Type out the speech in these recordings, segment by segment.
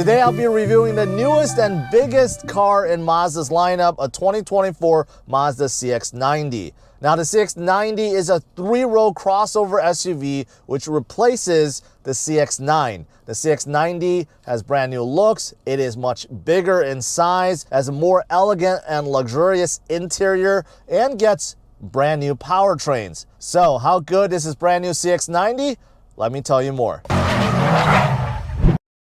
Today I'll be reviewing the newest and biggest car in Mazda's lineup, a 2024 Mazda CX-90. Now the CX-90 is a 3-row crossover SUV which replaces the CX-9. The CX-90 has brand new looks, it is much bigger in size, has a more elegant and luxurious interior, and gets brand new powertrains. So how good is this brand new CX-90? Let me tell you more.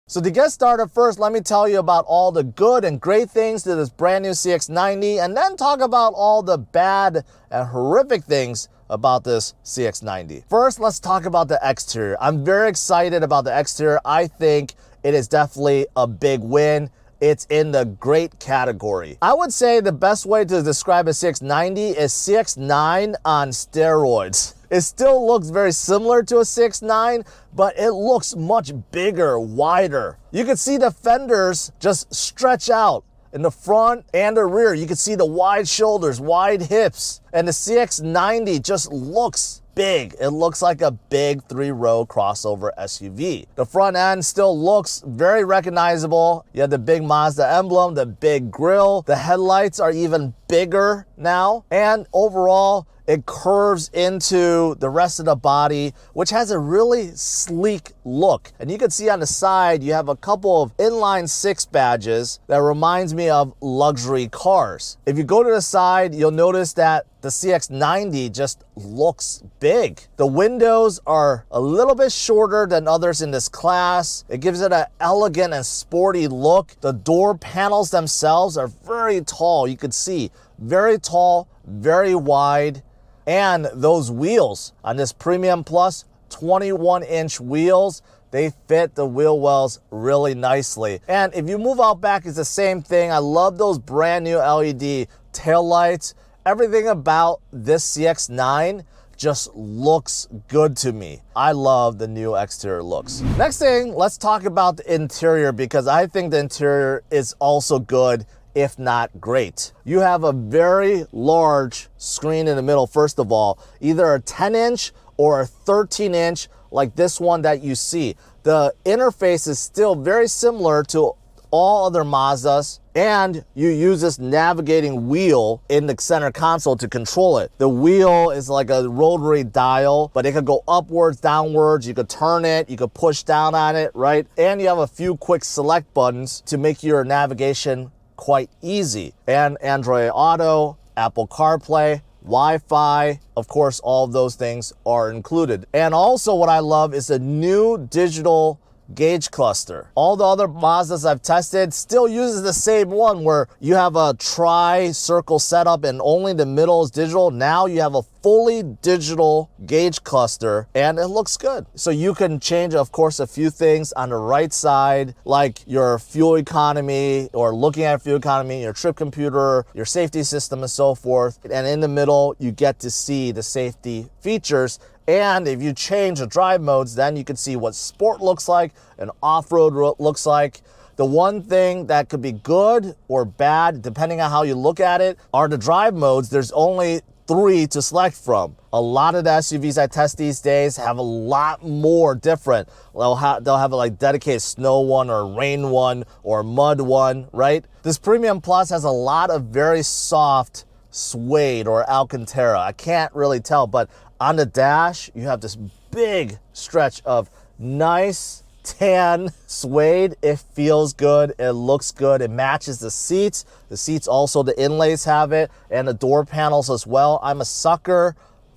So to get started, first let me tell you about all the good and great things to this brand new CX-90, and then talk about all the bad and horrific things about this CX-90. First, let's talk about the exterior. I'm very excited about the exterior. I think it is definitely a big win. It's in the great category. I would say the best way to describe a CX-90 is CX-9 on steroids. It still looks very similar to a CX-9, but it looks much bigger, wider. You can see the fenders just stretch out in the front and the rear. You can see the wide shoulders, wide hips, and the CX-90 just looks big. It looks like a big 3-row crossover SUV. The front end still looks very recognizable. You have the big Mazda emblem, the big grille. The headlights are even bigger now. And overall, it curves into the rest of the body, which has a really sleek look. And you can see on the side, you have a couple of inline 6 badges that reminds me of luxury cars. If you go to the side, you'll notice that the CX-90 just looks big. The windows are a little bit shorter than others in this class. It gives it an elegant and sporty look. The door panels themselves are very tall. You can see very tall, very wide. And those wheels on this Premium Plus 21-inch wheels, they fit the wheel wells really nicely. And if you move out back, it's the same thing. I love those brand new LED taillights. Everything about this CX-9 just looks good to me. I love the new exterior looks. Next thing, let's talk about the interior, because I think the interior is also good, if not great. You have a very large screen in the middle, first of all, either a 10-inch or a 13-inch like this one that you see. The interface is still very similar to all other Mazdas, and you use this navigating wheel in the center console to control it. The wheel is like a rotary dial, but it could go upwards, downwards. You could turn it, you could push down on it, right? And you have a few quick select buttons to make your navigation quite easy. And Android Auto, Apple CarPlay, Wi-Fi, of course, all of those things are included. And also what I love is the new digital gauge cluster. All the other Mazdas I've tested still uses the same one where you have a tri-circle setup and only the middle is digital. Now you have a fully digital gauge cluster and it looks good. So you can change, of course, a few things on the right side, like your fuel economy or looking at fuel economy, your trip computer, your safety system and so forth. And in the middle, you get to see the safety features. And if you change the drive modes, then you can see what sport looks like and off-road looks like. The one thing that could be good or bad, depending on how you look at it, are the drive modes. There's only 3 to select from. A lot of the SUVs I test these days have a lot more different. They'll have a like dedicated snow one or rain one or mud one, right? This Premium Plus has a lot of very soft suede or Alcantara. I can't really tell, but on the dash, you have this big stretch of nice tan suede. It feels good, it looks good, it matches the seats. The seats also, the inlays have it, and the door panels as well. I'm a sucker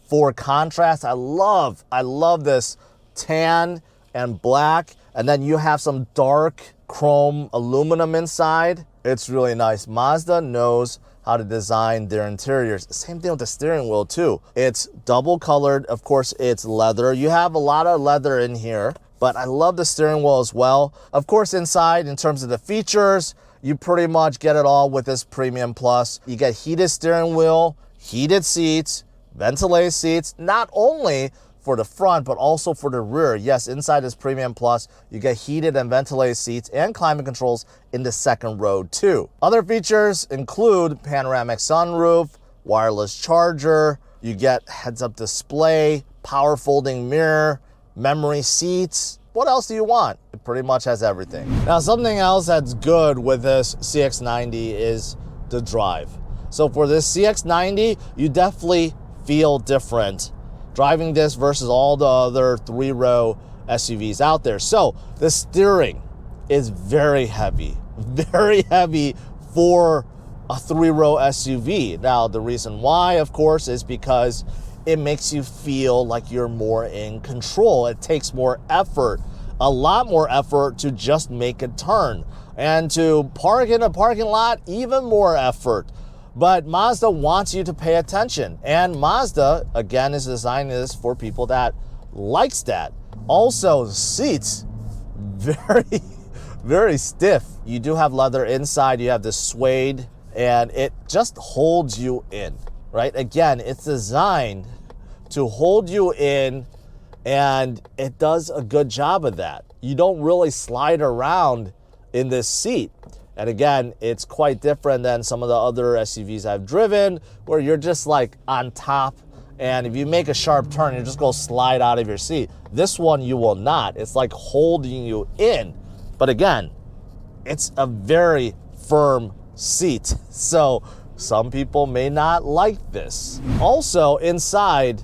for contrast. I love this tan and black, and then you have some dark chrome aluminum inside. It's really nice. Mazda knows how to design their interiors. Same thing with the steering wheel too. It's double colored. Of course, it's leather. You have a lot of leather in here, but I love the steering wheel as well. Of course, inside, in terms of the features, you pretty much get it all with this Premium Plus. You get heated steering wheel, heated seats, ventilated seats, not only for the front, but also for the rear. Yes, inside this Premium Plus, you get heated and ventilated seats and climate controls in the second row too. Other features include panoramic sunroof, wireless charger, you get heads-up display, power folding mirror, memory seats, what else do you want? It pretty much has everything. Now, something else that's good with this CX90 is the drive. So for this CX90, you definitely feel different driving this versus all the other 3-row SUVs out there. So the steering is very heavy for a 3-row SUV. Now, the reason why, of course, is because it makes you feel like you're more in control. It takes more effort, a lot more effort to just make a turn. And to park in a parking lot, even more effort. But Mazda wants you to pay attention. And Mazda, again, is designing this for people that likes that. Also, the seats, very stiff. You do have leather inside, you have the suede, and it just holds you in, right? Again, it's designed to hold you in, and it does a good job of that. You don't really slide around in this seat. And again, it's quite different than some of the other SUVs I've driven, where you're just like on top, and if you make a sharp turn, you just go slide out of your seat. This one, you will not. It's like holding you in. But again, it's a very firm seat. So some people may not like this. Also, inside,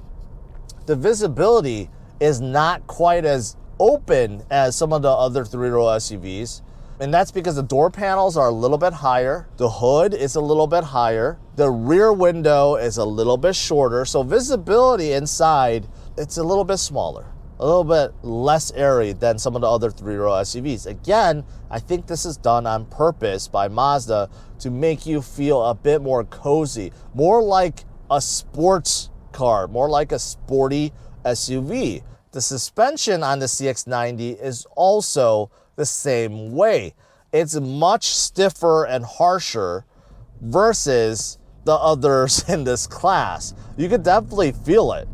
the visibility is not quite as open as some of the other 3-row SUVs. And that's because the door panels are a little bit higher. The hood is a little bit higher. The rear window is a little bit shorter. So visibility inside, it's a little bit smaller, a little bit less airy than some of the other 3-row SUVs. Again, I think this is done on purpose by Mazda to make you feel a bit more cozy, more like a sports car, more like a sporty SUV. The suspension on the CX90 is also the same way. It's much stiffer and harsher versus the others in this class. You could definitely feel it.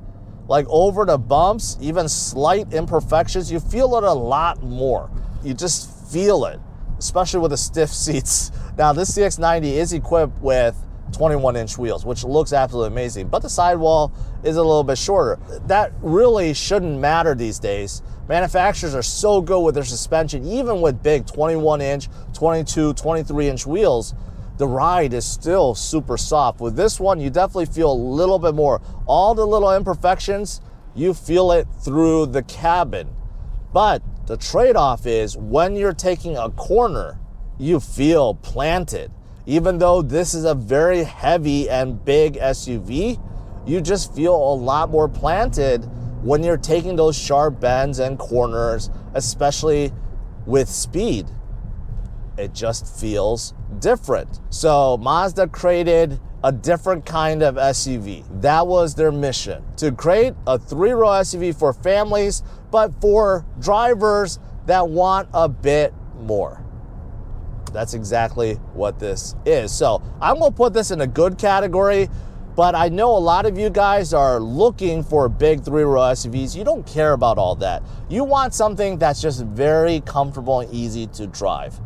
Like over the bumps, even slight imperfections, you feel it a lot more. You just feel it, especially with the stiff seats. Now, this CX90 is equipped with 21-inch wheels, which looks absolutely amazing, but the sidewall is a little bit shorter. That really shouldn't matter these days. Manufacturers are so good with their suspension, even with big 21-inch, 22, 23-inch wheels, the ride is still super soft. With this one, you definitely feel a little bit more. All the little imperfections, you feel it through the cabin. But the trade-off is when you're taking a corner, you feel planted. Even though this is a very heavy and big SUV, you just feel a lot more planted when you're taking those sharp bends and corners, especially with speed. It just feels different. So Mazda created a different kind of SUV. That was their mission, to create a 3-row SUV for families, but for drivers that want a bit more. That's exactly what this is. So I'm gonna put this in a good category, but I know a lot of you guys are looking for big 3-row SUVs. You don't care about all that. You want something that's just very comfortable and easy to drive.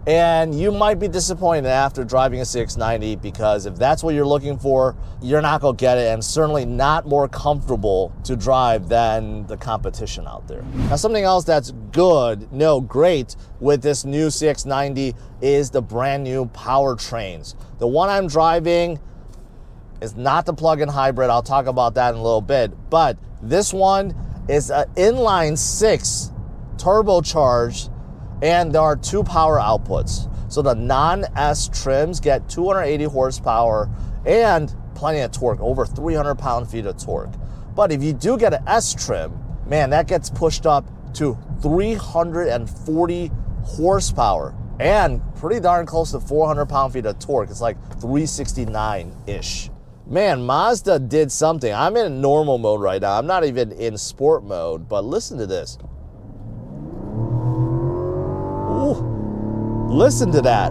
And you might be disappointed after driving a CX90, because if that's what you're looking for, you're not gonna get it, and certainly not more comfortable to drive than the competition out there. Now, something else that's great with this new CX90 is the brand new powertrains. The one I'm driving is not the plug-in hybrid. I'll talk about that in a little bit, but this one is an inline-6 turbocharged, and there are 2 power outputs. So the non-S trims get 280 horsepower and plenty of torque, over 300 pound-feet of torque. But if you do get an S trim, man, that gets pushed up to 340 horsepower and pretty darn close to 400 pound-feet of torque. It's like 369-ish. Man, Mazda did something. I'm in normal mode right now. I'm not even in sport mode, but listen to this. Ooh, listen to that.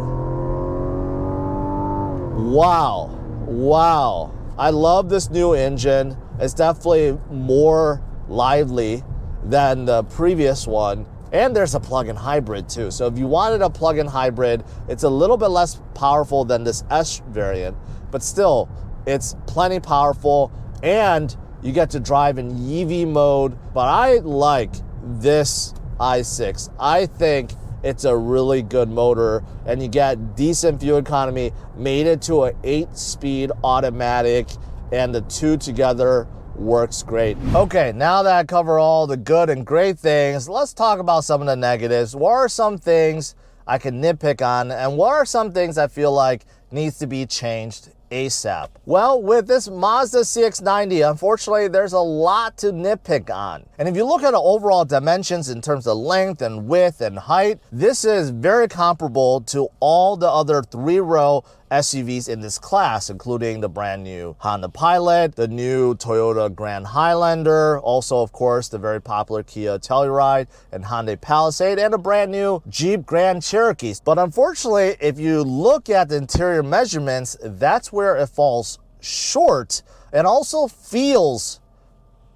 Wow. I love this new engine. It's definitely more lively than the previous one. And there's a plug-in hybrid too. So if you wanted a plug-in hybrid, it's a little bit less powerful than this S variant, but still, it's plenty powerful, and you get to drive in EV mode. But I like this i6. I think it's a really good motor, and you get decent fuel economy, made it to an 8-speed automatic, and the two together works great. Okay, now that I cover all the good and great things, let's talk about some of the negatives. What are some things I can nitpick on, and what are some things I feel like needs to be changed ASAP? Well, with this Mazda CX90, unfortunately, there's a lot to nitpick on. And if you look at the overall dimensions in terms of length and width and height, this is very comparable to all the other 3-row SUVs in this class, including the brand new Honda Pilot, the new Toyota Grand Highlander, also, of course, the very popular Kia Telluride and Hyundai Palisade, and a brand new Jeep Grand Cherokee. But unfortunately, if you look at the interior measurements, that's where it falls short and also feels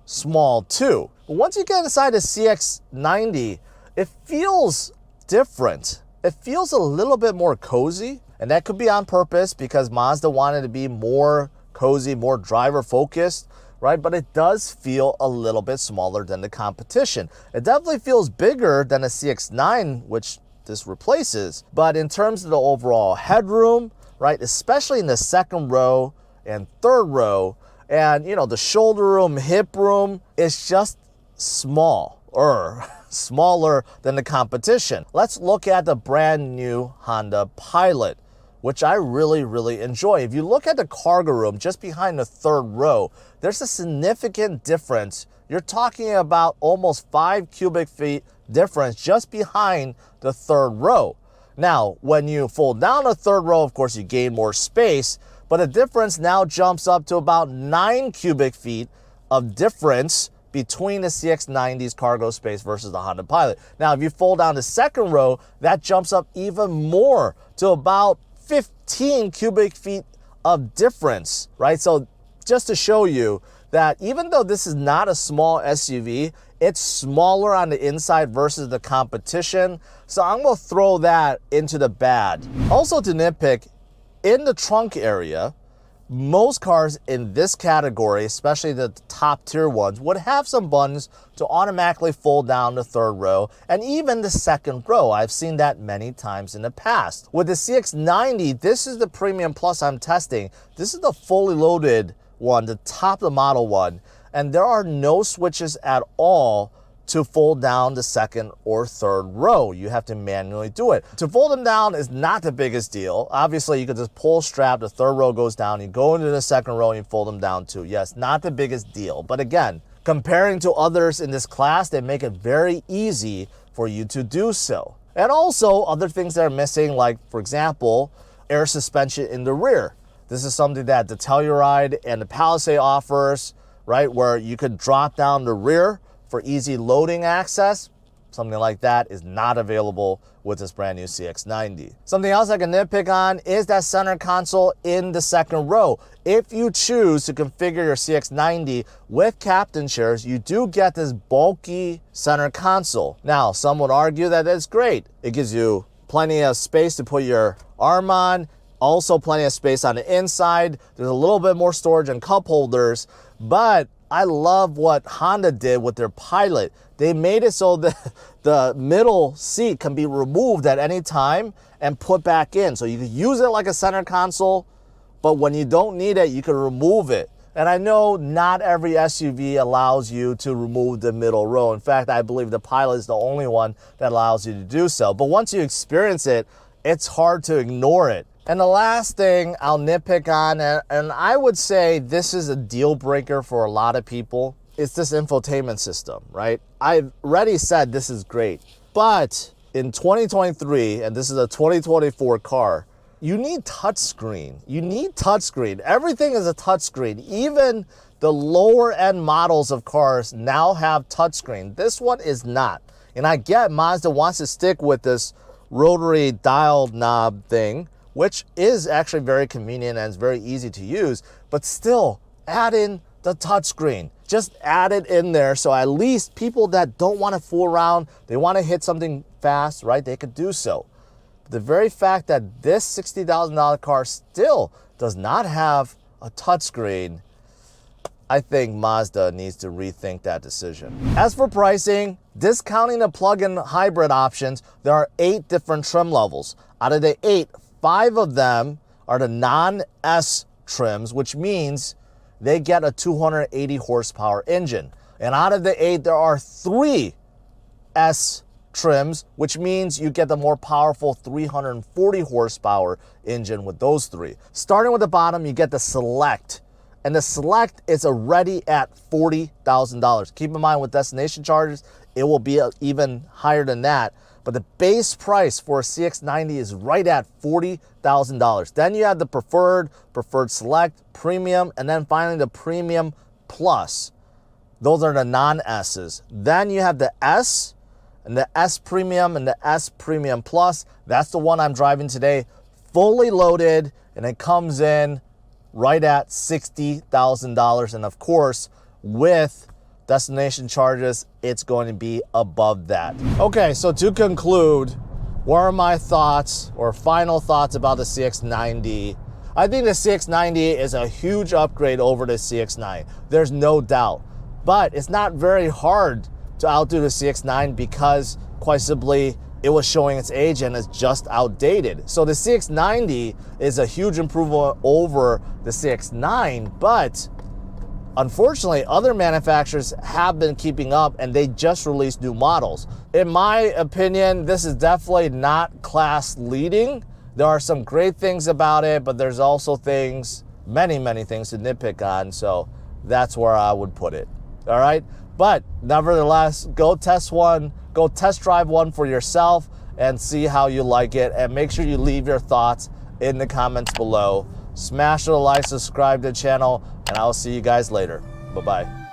small too. But once you get inside the CX90, it feels different. It feels a little bit more cozy. And that could be on purpose because Mazda wanted to be more cozy, more driver focused, right? But it does feel a little bit smaller than the competition. It definitely feels bigger than a CX-9, which this replaces. But in terms of the overall headroom, right, especially in the second row and third row, and you know, the shoulder room, hip room, it's just smaller than the competition. Let's look at the brand new Honda Pilot, which I really enjoy. If you look at the cargo room just behind the third row, there's a significant difference. You're talking about almost 5 cubic feet difference just behind the third row. Now, when you fold down the third row, of course, you gain more space, but the difference now jumps up to about 9 cubic feet of difference between the CX90's cargo space versus the Honda Pilot. Now, if you fold down the second row, that jumps up even more to about 15 cubic feet of difference, right? So just to show you that even though this is not a small SUV, it's smaller on the inside versus the competition. So I'm gonna throw that into the bad. Also to nitpick, in the trunk area, most cars in this category, especially the top tier ones, would have some buttons to automatically fold down the third row and even the second row. I've seen that many times in the past. With the CX90, this is the Premium Plus I'm testing. This is the fully loaded one, the top of the model one, and there are no switches at all to fold down the second or third row. You have to manually do it. To fold them down is not the biggest deal. Obviously, you could just pull strap, the third row goes down, you go into the second row and you fold them down too. Yes, not the biggest deal. But again, comparing to others in this class, they make it very easy for you to do so. And also other things that are missing, like for example, air suspension in the rear. This is something that the Telluride and the Palisade offers, right? Where you could drop down the rear for easy loading access. Something like that is not available with this brand new CX90. Something else I can nitpick on is that center console in the second row. If you choose to configure your CX90 with captain chairs, you do get this bulky center console. Now, some would argue that it's great. It gives you plenty of space to put your arm on, also plenty of space on the inside. There's a little bit more storage and cup holders, but I love what Honda did with their Pilot. They made it so that the middle seat can be removed at any time and put back in. So you can use it like a center console, but when you don't need it, you can remove it. And I know not every SUV allows you to remove the middle row. In fact, I believe the Pilot is the only one that allows you to do so. But once you experience it, it's hard to ignore it. And the last thing I'll nitpick on, and I would say this is a deal breaker for a lot of people, is this infotainment system, right? I've already said this is great, but in 2023, and this is a 2024 car, you need touchscreen. You need touchscreen. Everything is a touchscreen. Even the lower end models of cars now have touchscreen. This one is not. And I get Mazda wants to stick with this rotary dial knob thing, which is actually very convenient and it's very easy to use, but still add in the touchscreen. Just add it in there so at least people that don't want to fool around, they want to hit something fast, right? They could do so. The very fact that this $60,000 car still does not have a touchscreen, I think Mazda needs to rethink that decision. As for pricing, discounting the plug-in hybrid options, there are 8 different trim levels. Out of the 8, 5 of them are the non-S trims, which means they get a 280 horsepower engine. And out of the 8, there are 3 S trims, which means you get the more powerful 340 horsepower engine with those 3. Starting with the bottom, you get the Select. And the Select is already at $40,000. Keep in mind with destination charges, it will be even higher than that. But the base price for a CX90 is right at $40,000. Then you have the Preferred Select, Premium, and then finally the Premium Plus. Those are the non-S's. Then you have the S, and the S Premium and the S Premium Plus. That's the one I'm driving today, fully loaded, and it comes in right at $60,000. And of course, with destination charges, it's going to be above that. Okay, so to conclude, what are my thoughts or final thoughts about the CX90? I think the CX90 is a huge upgrade over the CX9. There's no doubt. But it's not very hard to outdo the CX9 because, quite simply, it was showing its age and it's just outdated. So the CX90 is a huge improvement over the CX9, but unfortunately, other manufacturers have been keeping up and they just released new models. In my opinion, this is definitely not class leading. There are some great things about it, but there's also things, many things to nitpick on. So that's where I would put it. All right. But nevertheless, go test drive one for yourself and see how you like it. And make sure you leave your thoughts in the comments below. Smash the like, subscribe to the channel, and I'll see you guys later. Bye-bye.